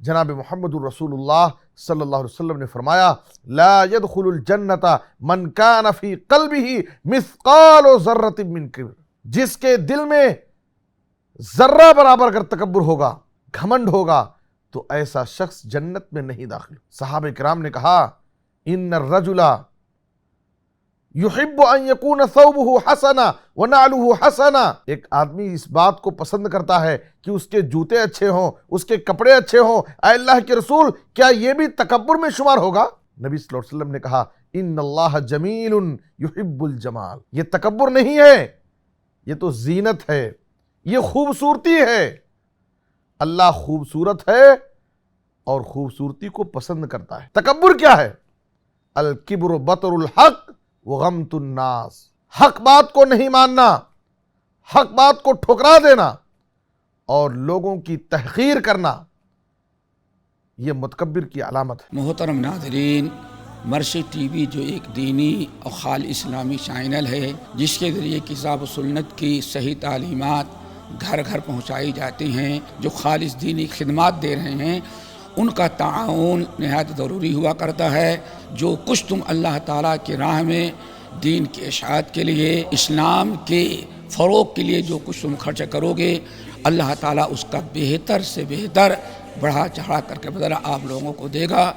جناب محمد الرسول اللہ صلی اللہ علیہ وسلم نے فرمایا لا يدخل الجنت من کان فی قلبہ مثقال ذرۃ من کبر، جس کے دل میں ذرہ برابر اگر تکبر ہوگا، گھمنڈ ہوگا، تو ایسا شخص جنت میں نہیں داخل۔ صحابہ کرام نے کہا ان الرجل یحب ان یکون ثوبہ حسنا ونعلہ حسنا، ایک آدمی اس بات کو پسند کرتا ہے کہ اس کے جوتے اچھے ہوں، اس کے کپڑے اچھے ہوں۔ اے اللہ کے رسول، کیا یہ بھی تکبر میں شمار ہوگا؟ نبی صلی اللہ علیہ وسلم نے کہا ان اللہ جمیل یحب الجمال، یہ تکبر نہیں ہے، یہ تو زینت ہے، یہ خوبصورتی ہے۔ اللہ خوبصورت ہے اور خوبصورتی کو پسند کرتا ہے۔ تکبر کیا ہے؟ الکبر بطر الحق وغمت الناس، حق بات کو نہیں ماننا، حق بات کو ٹھکرا دینا اور لوگوں کی تحقیر کرنا، یہ متکبر کی علامت ہے۔ محترم ناظرین، مرشد ٹی وی جو ایک دینی اور خالص اسلامی چینل ہے جس کے ذریعے کتاب و سنت کی صحیح تعلیمات گھر گھر پہنچائی جاتی ہیں، جو خالص دینی خدمات دے رہے ہیں، ان کا تعاون نہایت ضروری ہوا کرتا ہے۔ جو کچھ تم اللہ تعالیٰ کی راہ میں دین کی اشاعت کے لیے، اسلام کے فروغ کے لیے جو کچھ تم خرچ کرو گے، اللہ تعالیٰ اس کا بہتر سے بہتر بڑھا چڑھا کر کے بدلہ آپ لوگوں کو دے گا۔